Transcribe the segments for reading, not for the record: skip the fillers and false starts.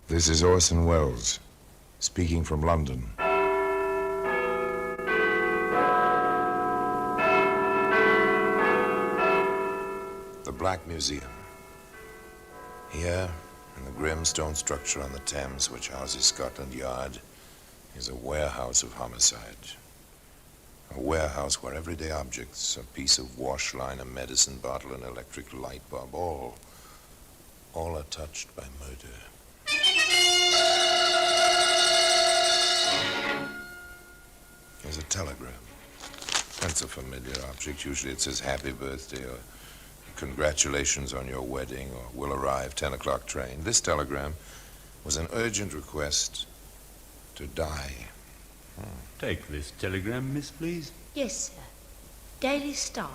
This is Orson Welles, speaking from London. The Black Museum. Here, in the grim stone structure on the Thames, which houses Scotland Yard, is a warehouse of homicide. A warehouse where everyday objects, a piece of wash line, a medicine bottle, an electric light bulb, all are touched by murder. There's a telegram. That's a familiar object. Usually it says happy birthday or congratulations on your wedding or will arrive 10 o'clock train. This telegram was an urgent request to die. Take this telegram, miss, please. Yes, sir. Daily Star.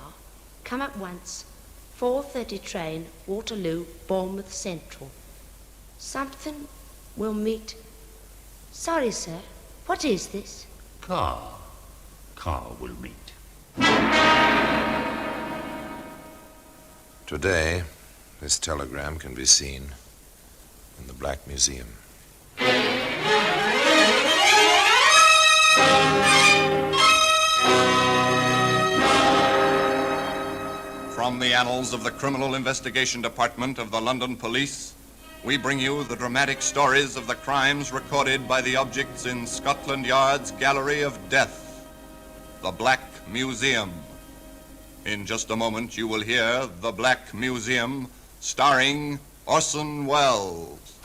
Come at once. 4:30 train, Waterloo, Bournemouth Central. Something will meet. Sorry, sir. What is this? Car will meet. Today, this telegram can be seen in the Black Museum. From the annals of the Criminal Investigation Department of the London Police, we bring you the dramatic stories of the crimes recorded by the objects in Scotland Yard's Gallery of Death, the Black Museum. In just a moment, you will hear The Black Museum, starring Orson Welles.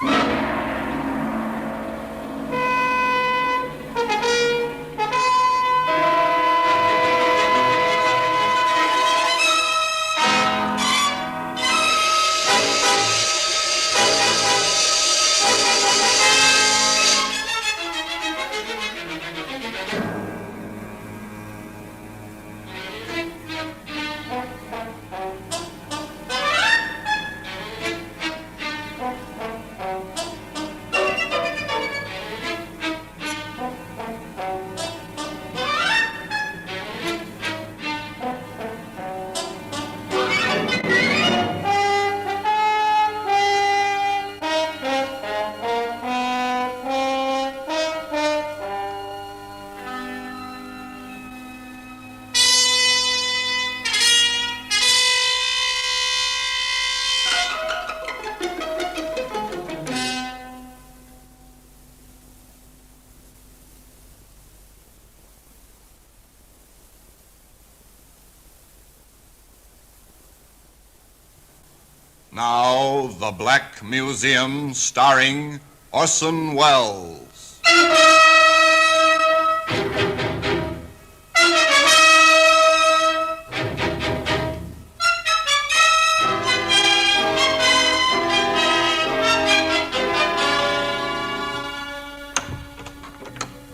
Now, The Black Museum, starring Orson Welles.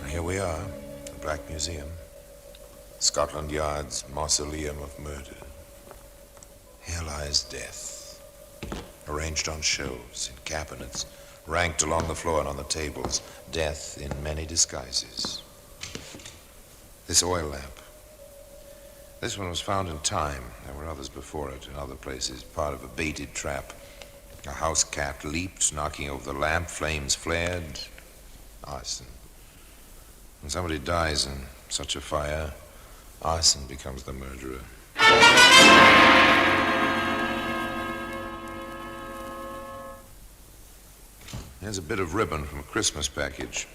Here we are, the Black Museum. Scotland Yard's mausoleum of murder. Here lies death. Arranged on shelves, in cabinets, ranked along the floor and on the tables. Death in many disguises. This oil lamp. This one was found in time. There were others before it in other places, part of a baited trap. A house cat leaped, knocking over the lamp. Flames flared. Arson. When somebody dies in such a fire, arson becomes the murderer. Here's a bit of ribbon from a Christmas package.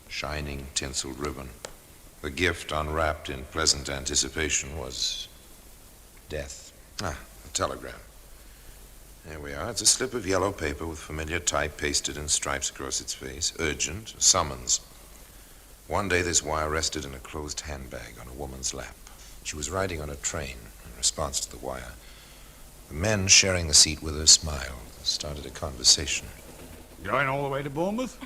Shining, tinseled ribbon. The gift, unwrapped in pleasant anticipation, was death. A telegram. There we are. It's a slip of yellow paper with familiar type pasted in stripes across its face. Urgent, a summons. One day this wire rested in a closed handbag on a woman's lap. She was riding on a train in response to the wire. The men sharing the seat with her smiled and started a conversation. Going all the way to Bournemouth?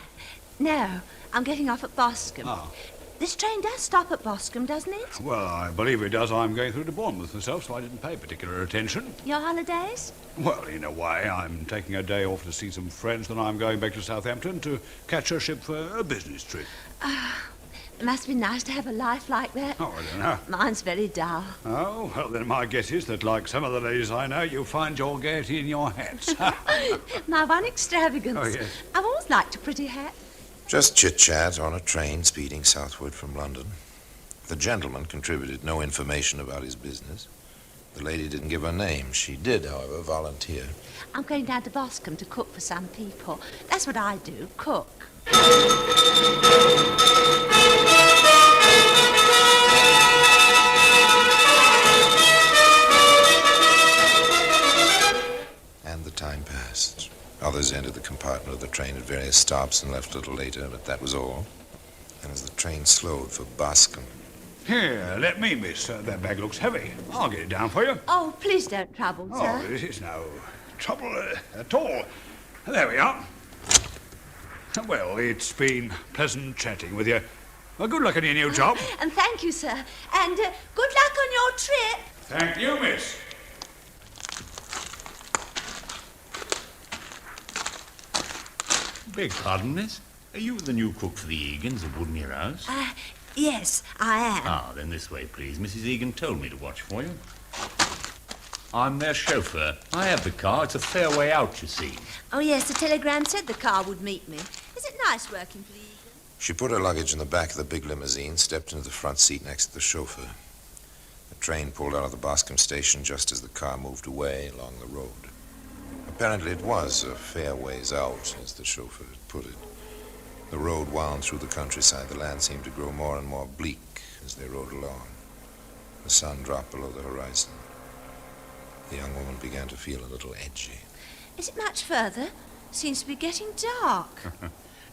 No, I'm getting off at Boscombe. Oh. This train does stop at Boscombe, doesn't it? Well, I believe it does. I'm going through to Bournemouth myself, so I didn't pay particular attention. Your holidays? Well, in a way, I'm taking a day off to see some friends, then I'm going back to Southampton to catch a ship for a business trip. It must be nice to have a life like that. Oh, I don't know. Mine's very dull. Oh, well, then my guess is that, like some of the ladies I know, you'll find your gaiety in your hats. My one extravagance. Oh, yes. I've always liked a pretty hat. Just chit-chat on a train speeding southward from London. The gentleman contributed no information about his business. The lady didn't give her name. She did, however, volunteer. I'm going down to Boscombe to cook for some people. That's what I do, cook. And the time passed. Others entered the compartment of the train at various stops and left a little later, but that was all. And as the train slowed for Boscombe, Here, let me, miss. That bag looks heavy. I'll get it down for you. Oh, please don't trouble, Oh, sir. this is no trouble at all. There we are. Well, it's been pleasant chatting with you. Well, good luck on your new job. And thank you, sir. And good luck on your trip. Thank you, miss. Beg pardon, miss? Are you the new cook for the Egan's at Woodmere House? Yes, I am. Ah, then this way, please. Mrs. Egan told me to watch for you. I'm their chauffeur. I have the car. It's a fair way out, you see. Oh, yes, the telegram said the car would meet me. Is it nice working for the Egan? she put her luggage in the back of the big limousine, stepped into the front seat next to the chauffeur. The train pulled out of the Boscombe station just as the car moved away along the road. Apparently it was a fair ways out, as the chauffeur had put it. The road wound through the countryside. The land seemed to grow more and more bleak as they rode along. The sun dropped below the horizon. The young woman began to feel a little edgy. Is it much further? Seems to be getting dark.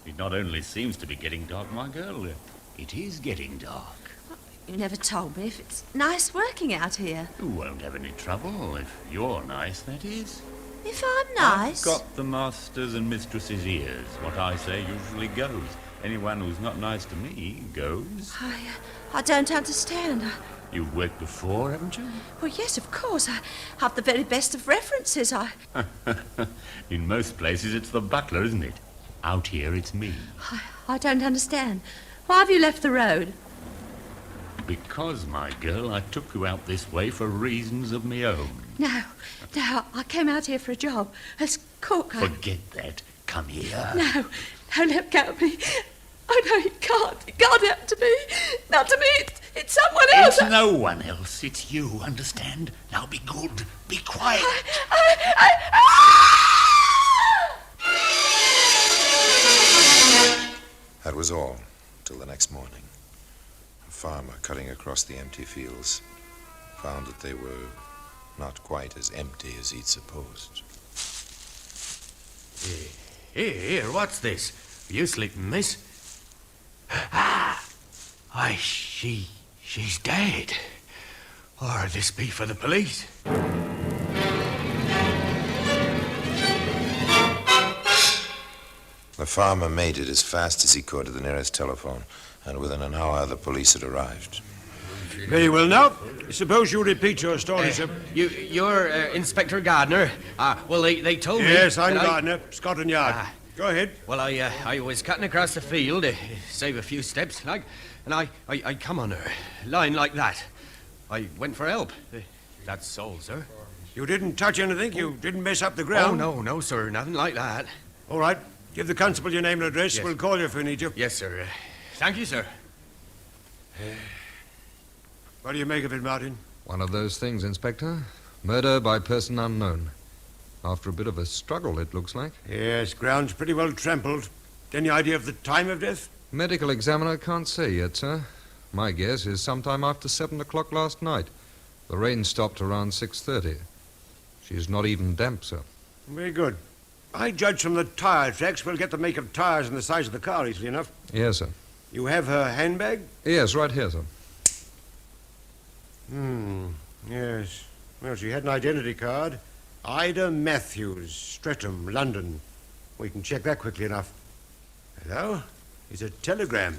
It not only seems to be getting dark, my girl, it is getting dark. You never told me if it's nice working out here. You won't have any trouble if you're nice, that is. If I'm nice. I've got the master's and mistress's ears. What I say usually goes. Anyone who's not nice to me goes. I don't understand. You've worked before, haven't you? Well, yes, of course. I have the very best of references. In most places, it's the butler, isn't it? Out here, it's me. I don't understand. Why have you left the road? Because, my girl, I took you out this way for reasons of me own. No, I came out here for a job as cook. Forget that. Come here. No, let go of me. Oh, no, it can't. It can't happen to me. Not to me. It's someone else. It's no one else. It's you, understand? Now be good. Be quiet. That was all, till the next morning. A farmer cutting across the empty fields found that they were not quite as empty as he'd supposed. Here, what's this? Are you sleeping, miss? Why, she's dead. Or this be for the police? The farmer made it as fast as he could to the nearest telephone, and within an hour the police had arrived. Very well now. Suppose you repeat your story, sir. You're Inspector Gardner. Well, they told me... Yes, I'm that Gardner, Scotland Yard. Go ahead. Well, I was cutting across the field, save a few steps, like, and I come on her, lying like that. I went for help. That's all, sir. You didn't touch anything? You didn't mess up the ground? Oh, no, sir, nothing like that. All right. Give the constable your name and address. Yes. We'll call you if we need you. Yes, sir. Thank you, sir. What do you make of it, Martin? One of those things, Inspector. Murder by person unknown. After a bit of a struggle, it looks like. Yes, ground's pretty well trampled. Any idea of the time of death? Medical examiner can't say yet, sir. My guess is sometime after 7 o'clock last night. The rain stopped around 6:30. She's not even damp, sir. Very good. I judge from the tire tracks we'll get the make of tires and the size of the car easily enough. Yes, sir. You have her handbag? Yes, right here, sir. Yes. Well, she had an identity card. Ida Matthews, Streatham, London. We can check that quickly enough. Hello? It's a telegram.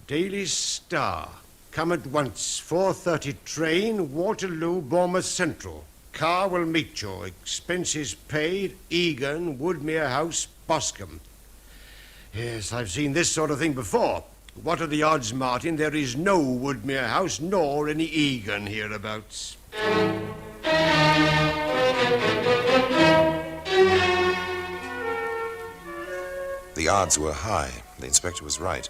Daily Star. Come at once. 4:30 train, Waterloo, Bournemouth Central. Car will meet you. Expenses paid. Egan, Woodmere House, Boscombe. Yes, I've seen this sort of thing before. What are the odds, Martin? There is no Woodmere House nor any Egan hereabouts. The odds were high. The inspector was right.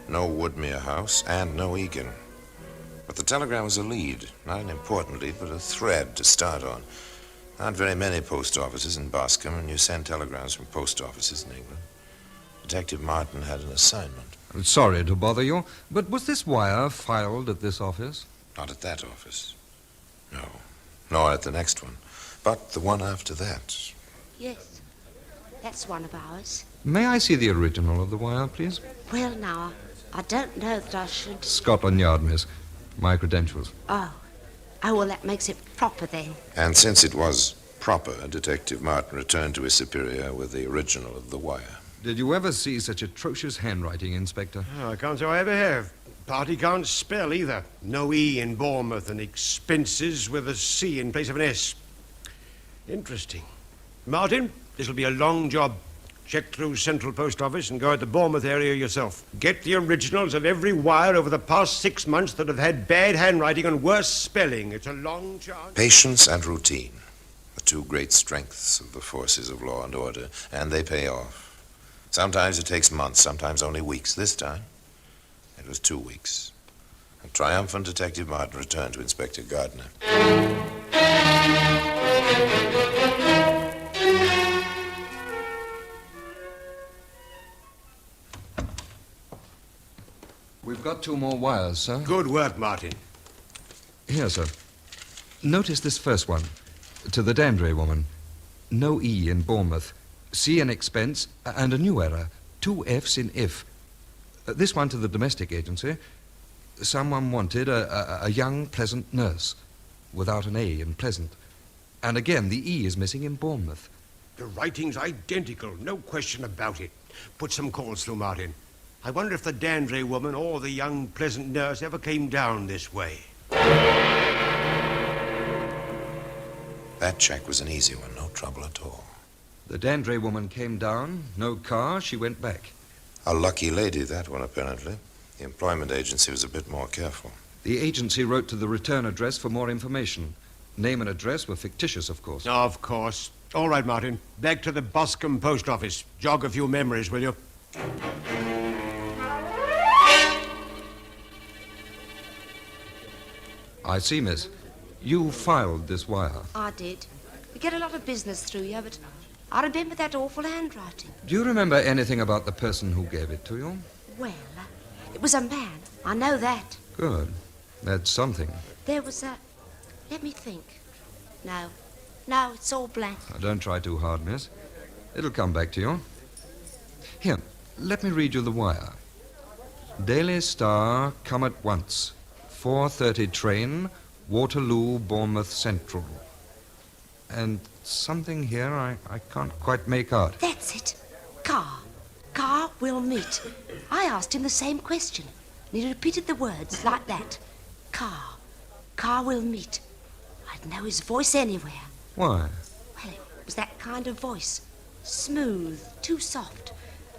No Woodmere House and no Egan. But the telegram was a lead, not an important lead, but a thread to start on. Not very many post offices in Boscombe, and you send telegrams from post offices in England. Detective Martin had an assignment. Sorry to bother you, but was this wire filed at this office? Not at that office. No. Nor at the next one. But the one after that. Yes, that's one of ours. May I see the original of the wire, please? Well, now, I don't know that I should... Scotland Yard, miss. My credentials. Oh, well, that makes it proper then. And since it was proper, Detective Martin returned to his superior with the original of the wire. Did you ever see such atrocious handwriting, Inspector? Oh, I can't say I ever have. Party can't spell either. No E in Bournemouth and expenses with a C in place of an S. Interesting. Martin, this'll be a long job. Check through Central Post Office and go at the Bournemouth area yourself. Get the originals of every wire over the past 6 months that have had bad handwriting and worse spelling. It's a long chance. Patience and routine, the two great strengths of the forces of law and order, and they pay off. Sometimes it takes months, sometimes only weeks. This time, it was 2 weeks. A triumphant Detective Martin returned to Inspector Gardner. We've got 2 more wires, sir. Good work, Martin. Here, sir. Notice this first one. To the Dandre woman. No E in Bournemouth. C in expense, and a new error. 2 F's in if. This one to the domestic agency. Someone wanted a young, pleasant nurse. Without an A in pleasant. And again, the E is missing in Bournemouth. The writing's identical, no question about it. Put some calls through, Martin. I wonder if the Dandre woman or the young, pleasant nurse ever came down this way. That check was an easy one, no trouble at all. The Dandre woman came down, no car, she went back. A lucky lady, that one, apparently. The employment agency was a bit more careful. The agency wrote to the return address for more information. Name and address were fictitious, of course. Of course. All right, Martin. Back to the Boscombe post office. Jog a few memories, will you? I see, miss. You filed this wire. I did. We get a lot of business through you, but I remember that awful handwriting. Do you remember anything about the person who gave it to you? Well, it was a man. I know that. Good. That's something. There was a... Let me think. No, it's all blank. Now, don't try too hard, miss. It'll come back to you. Here, let me read you the wire. Daily Star, come at once. 4:30 train, Waterloo, Bournemouth Central. And something here I can't quite make out. That's it. Car will meet. I asked him the same question, and he repeated the words like that. Car will meet. I'd know his voice anywhere. Why? Well, it was that kind of voice. Smooth, too soft.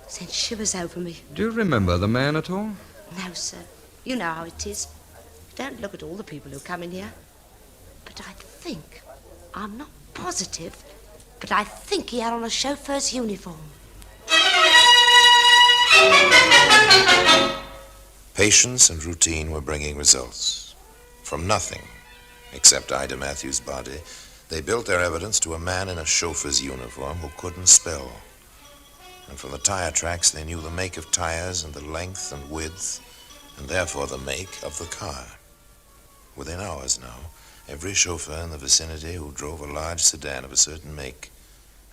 Sent shivers over me. Do you remember the man at all? No, sir. You know how it is. Don't look at all the people who come in here. But I think, I'm not positive, but I think he had on a chauffeur's uniform. Patience and routine were bringing results. From nothing, except Ida Matthews' body, they built their evidence to a man in a chauffeur's uniform who couldn't spell. And from the tire tracks, they knew the make of tires and the length and width, and therefore the make of the car. Within hours now, every chauffeur in the vicinity who drove a large sedan of a certain make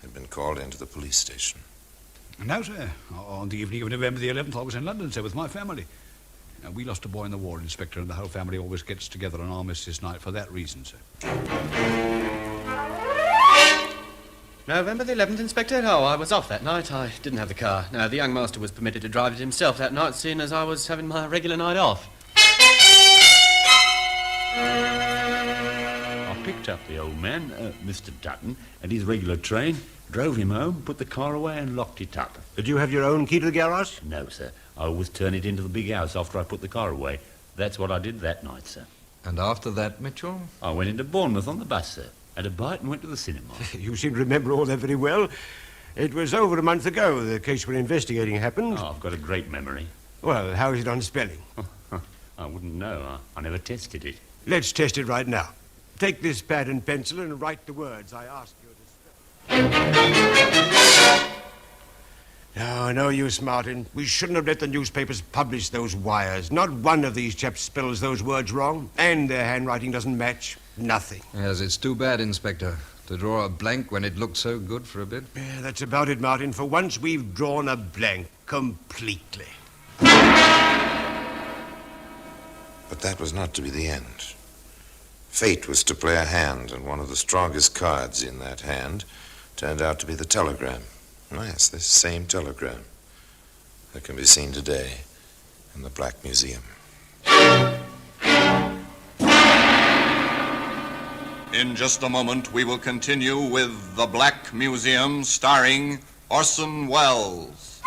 had been called into the police station. And now, sir, on the evening of November the 11th, I was in London, sir, with my family. We lost a boy in the war, Inspector, and the whole family always gets together on Armistice night for that reason, sir. November the 11th, Inspector? Oh, I was off that night. I didn't have the car. No, the young master was permitted to drive it himself that night, seeing as I was having my regular night off. I picked picked up the old man, Mr. Dutton, at his regular train, drove him home, put the car away and locked it up. Did you have your own key to the garage? No, sir. I always turn it into the big house after I put the car away. That's what I did that night, sir. And after that, Mitchell? I went into Bournemouth on the bus, sir. Had a bite and went to the cinema. You seem to remember all that very well. It was over a month ago the case we're investigating happened. Oh, I've got a great memory. Well, how is it on spelling? I wouldn't know. I never tested it. Let's test it right now. Take this pad and pencil and write the words I ask you to spell. No use, Martin. We shouldn't have let the newspapers publish those wires. Not one of these chaps spells those words wrong, and their handwriting doesn't match. Nothing. Yes, it's too bad, Inspector, to draw a blank when it looked so good for a bit. Yeah, that's about it, Martin. For once, we've drawn a blank completely. But that was not to be the end. Fate was to play a hand, and one of the strongest cards in that hand turned out to be the telegram. Oh, yes, this same telegram that can be seen today in the Black Museum. In just a moment, we will continue with The Black Museum, starring Orson Welles.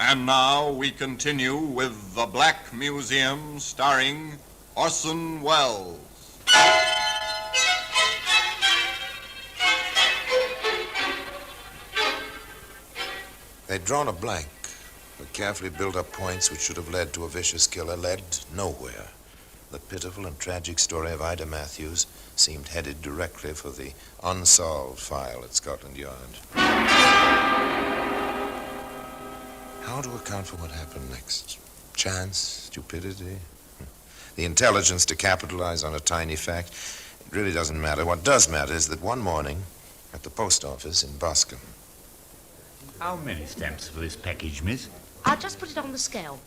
And now we continue with The Black Museum, starring Orson Welles. They'd drawn a blank. The carefully built-up points which should have led to a vicious killer led nowhere. The pitiful and tragic story of Ida Matthews seemed headed directly for the unsolved file at Scotland Yard. How to account for what happened next? Chance? Stupidity? The intelligence to capitalize on a tiny fact? It really doesn't matter. What does matter is that one morning at the post office in Boscombe. How many stamps for this package, miss? I'll just put it on the scale.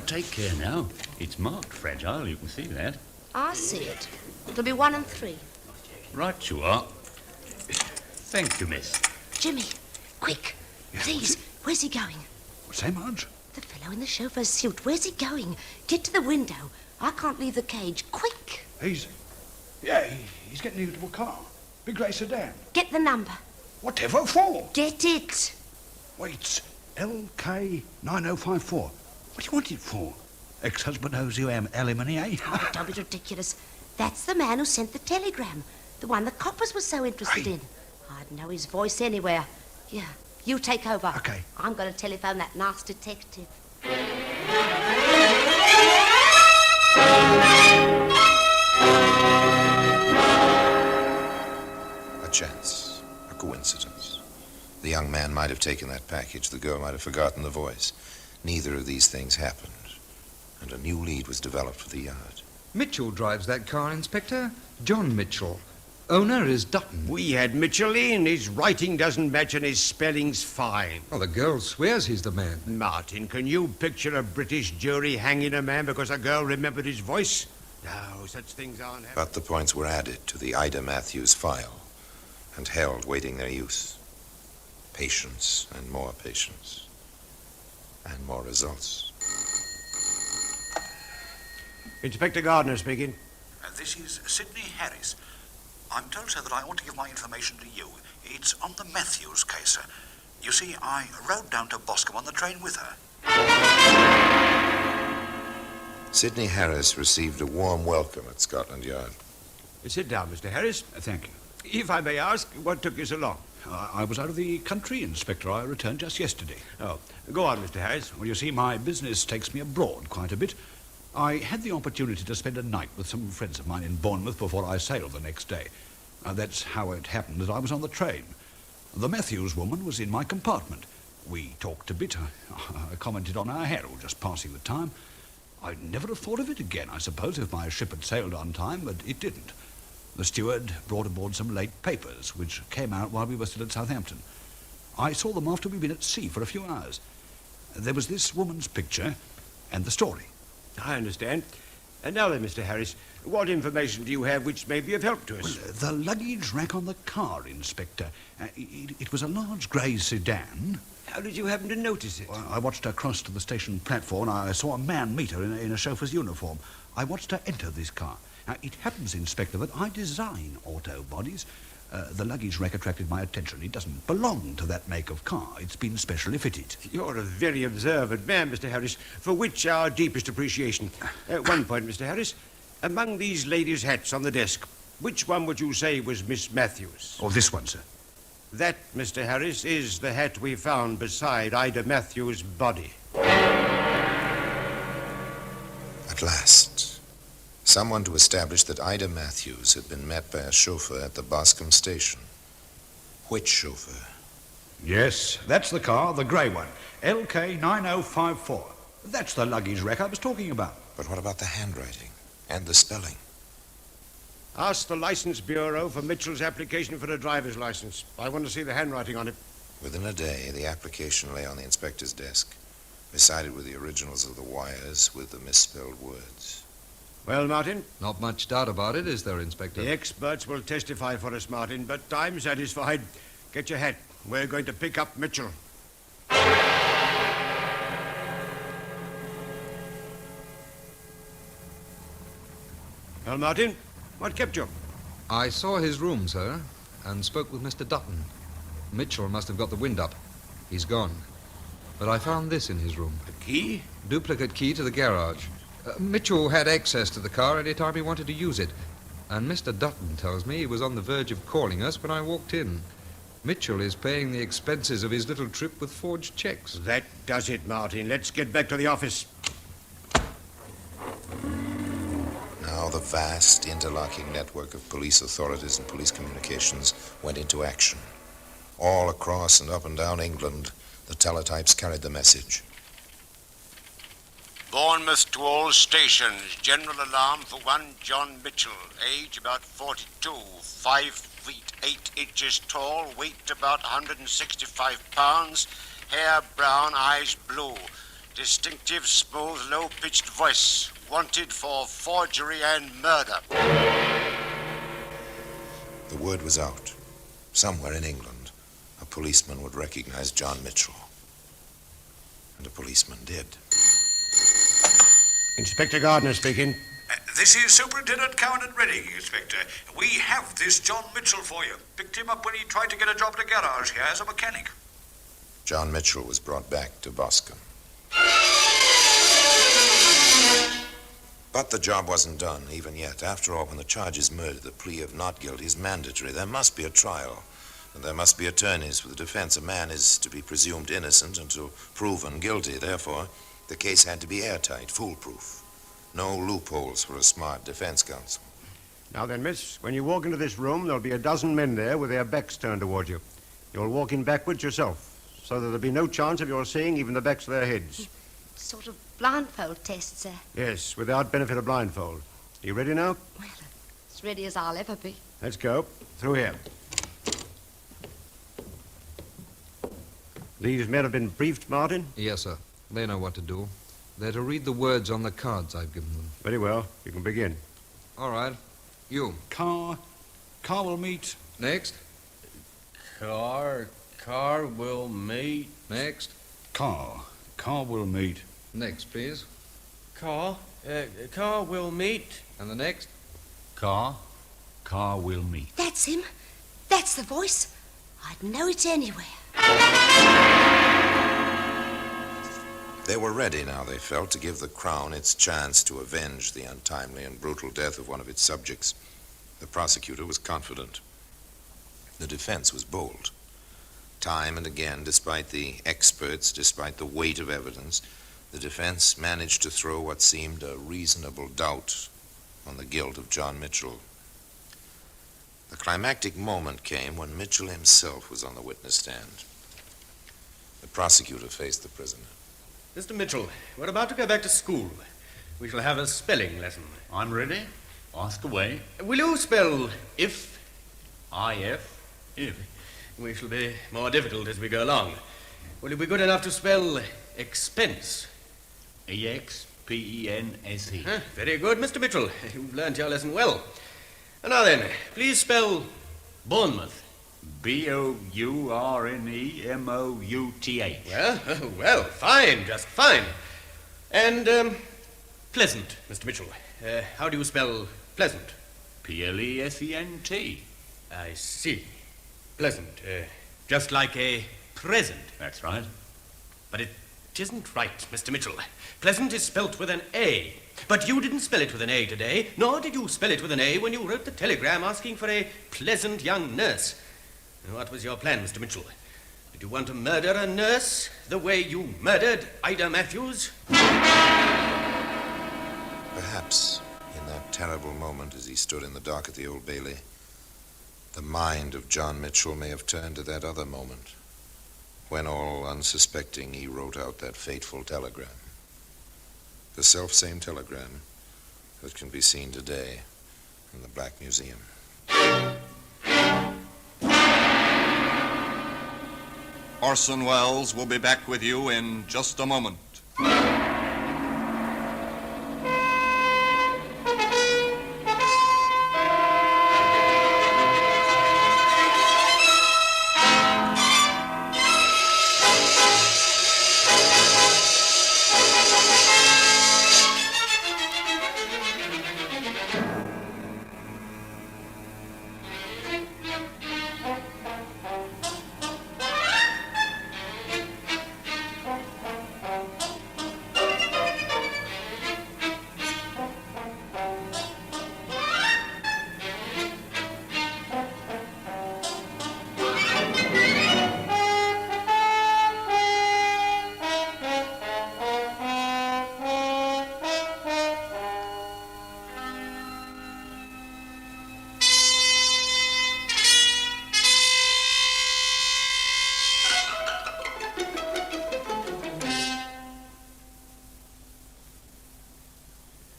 Take care now. It's marked fragile, you can see that. I see it. It'll be 1 and 3. Right you are. Thank you, miss. Jimmy, quick. Please, where's he going? Say, Marge? The fellow in the chauffeur's suit. Where's he going? Get to the window. I can't leave the cage. Quick. He's getting into a car. Big grey sedan. Get the number. Whatever for? Get it. Wait, LK9054. What do you want it for? Ex-husband owes you alimony, eh? Oh, don't be ridiculous. That's the man who sent the telegram. The one the coppers were so interested in. I'd know his voice anywhere. Yeah, you take over. Okay. I'm going to telephone that nasty detective. A chance, a coincidence. The young man might have taken that package. The girl might have forgotten the voice. Neither of these things happened, and a new lead was developed for the yard. Mitchell drives that car, Inspector. John Mitchell. Owner is Dutton. We had Mitchell in. His writing doesn't match and his spelling's fine. Oh, the girl swears he's the man. Martin, can you picture a British jury hanging a man because a girl remembered his voice? No, such things aren't happening. But the points were added to the Ida Matthews file and held waiting their use. Patience and more patience. And more results. Inspector Gardner speaking. This is Sidney Harris. I'm told, sir, that I ought to give my information to you. It's on the Matthews case, sir. You see, I rode down to Boscombe on the train with her. Sidney Harris received a warm welcome at Scotland Yard. Sit down, Mr. Harris. Thank you. If I may ask, what took you so long? I was out of the country, Inspector. I returned just yesterday. Oh, go on, Mr. Harris. Well, you see, my business takes me abroad quite a bit. I had the opportunity to spend a night with some friends of mine in Bournemouth before I sailed the next day. That's how it happened that I was on the train. The Matthews woman was in my compartment. We talked a bit. I commented on our herald, just passing the time. I'd never have thought of it again, I suppose, if my ship had sailed on time, but it didn't. The steward brought aboard some late papers, which came out while we were still at Southampton. I saw them after we'd been at sea for a few hours. There was this woman's picture and the story. I understand. And now then, Mr. Harris, what information do you have which may be of help to us? Well, the luggage rack on the car, Inspector. It was a large grey sedan. How did you happen to notice it? Well, I watched her cross to the station platform. I saw a man meet her in a chauffeur's uniform. I watched her enter this car. Now, it happens, Inspector, that I design auto bodies. The luggage rack attracted my attention. It doesn't belong to that make of car. It's been specially fitted. You're a very observant man, Mr. Harris, for which our deepest appreciation. One point, Mr. Harris. Among these ladies' hats on the desk, which one would you say was Miss Matthews? Oh, this one, sir. That, Mr. Harris, is the hat we found beside Ida Matthews' body. At last, someone to establish that Ida Matthews had been met by a chauffeur at the Boscombe station. Which chauffeur? Yes, that's the car, the grey one. LK9054. That's the luggage rack I was talking about. But what about the handwriting and the spelling? Ask the License Bureau for Mitchell's application for a driver's license. I want to see the handwriting on it. Within a day, the application lay on the inspector's desk. Beside it were the originals of the wires with the misspelled words. Well, Martin? Not much doubt about it, is there, Inspector? The experts will testify for us, Martin, but I'm satisfied. Get your hat. We're going to pick up Mitchell. Well, Martin, what kept you? I saw his room, sir, and spoke with Mr. Dutton. Mitchell must have got the wind up. He's gone. But I found this in his room. A key? Duplicate key to the garage. Mitchell had access to the car any time he wanted to use it. And Mr. Dutton tells me he was on the verge of calling us when I walked in. Mitchell is paying the expenses of his little trip with forged checks. That does it, Martin. Let's get back to the office. Now the vast interlocking network of police authorities and police communications went into action. All across and up and down England, the teletypes carried the message. Bournemouth to all stations. General alarm for one John Mitchell. Age about 42. 5 feet 8 inches tall. Weight about 165 pounds. Hair brown, eyes blue. Distinctive, smooth, low-pitched voice. Wanted for forgery and murder. The word was out. Somewhere in England, a policeman would recognize John Mitchell. And a policeman did. Inspector Gardner speaking. This is Superintendent Cowan at Reading, Inspector. We have this John Mitchell for you. Picked him up when he tried to get a job at a garage here as a mechanic. John Mitchell was brought back to Boscombe. But the job wasn't done, even yet. After all, when the charge is murder, the plea of not guilty is mandatory. There must be a trial, and there must be attorneys for the defense. A man is to be presumed innocent until proven guilty. Therefore, the case had to be airtight, foolproof. No loopholes for a smart defense counsel. Now then, miss, when you walk into this room, there'll be a dozen men there with their backs turned toward you. You'll walk in backwards yourself, so that there'll be no chance of your seeing even the backs of their heads. Sort of blindfold test, sir. Yes, without benefit of blindfold. Are you ready now? Well, as ready as I'll ever be. Let's go. Through here. These men have been briefed, Martin? Yes, sir. They know what to do. They're to read the words on the cards I've given them. Very well. You can begin. All right. You. Car will meet. Next. Car will meet. Next. Car will meet. Next, please. Car will meet. And the next? Car will meet. That's him. That's the voice. I'd know it anywhere. They were ready now, they felt, to give the Crown its chance to avenge the untimely and brutal death of one of its subjects. The prosecutor was confident. The defense was bold. Time and again, despite the experts, despite the weight of evidence, the defense managed to throw what seemed a reasonable doubt on the guilt of John Mitchell. The climactic moment came when Mitchell himself was on the witness stand. The prosecutor faced the prisoner. Mr. Mitchell, we're about to go back to school. We shall have a spelling lesson. I'm ready. Ask away. Will you spell if? I-F, if. We shall be more difficult as we go along. Will you be good enough to spell expense? E-X-P-E-N-S-E. Very good, Mr. Mitchell. You've learnt your lesson well. And now then, please spell Bournemouth. B-O-U-R-N-E-M-O-U-T-H. Well, fine, just fine. And, pleasant, Mr. Mitchell. How do you spell pleasant? P-L-E-S-E-N-T. I see. Pleasant. Just like a present. That's right. But it isn't right, Mr. Mitchell. Pleasant is spelt with an A. But you didn't spell it with an A today, nor did you spell it with an A when you wrote the telegram asking for a pleasant young nurse. What was your plan, Mr. Mitchell? Did you want to murder a nurse the way you murdered Ida Matthews? Perhaps in that terrible moment as he stood in the dock at the Old Bailey, the mind of John Mitchell may have turned to that other moment, when all unsuspecting he wrote out that fateful telegram. The selfsame telegram that can be seen today in the Black Museum. Orson Welles will be back with you in just a moment.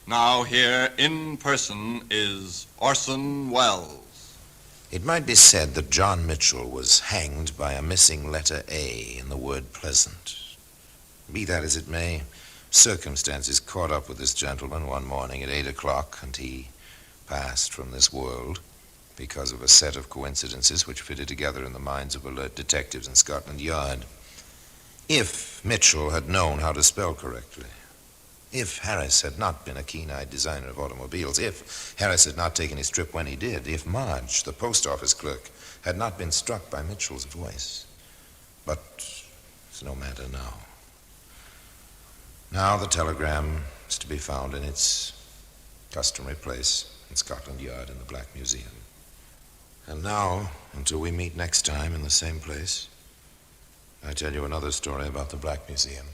Now here in person is Orson Welles. It might be said that John Mitchell was hanged by a missing letter A in the word pleasant. Be that as it may, circumstances caught up with this gentleman one morning at 8 o'clock, and he passed from this world because of a set of coincidences which fitted together in the minds of alert detectives in Scotland Yard. If Mitchell had known how to spell correctly, if Harris had not been a keen-eyed designer of automobiles, if Harris had not taken his trip when he did, if Marge, the post office clerk, had not been struck by Mitchell's voice. But it's no matter now. Now the telegram is to be found in its customary place in Scotland Yard in the Black Museum. And now, until we meet next time in the same place, I tell you another story about the Black Museum.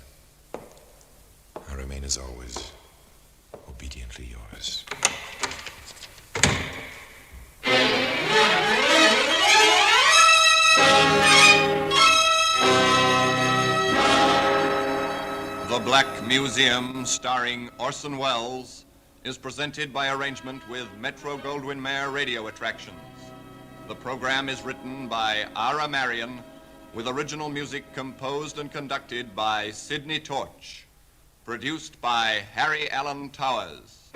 I remain, as always, obediently yours. The Black Museum, starring Orson Welles, is presented by arrangement with Metro-Goldwyn-Mayer Radio Attractions. The program is written by Ira Marion, with original music composed and conducted by Sidney Torch. Produced by Harry Allen Towers.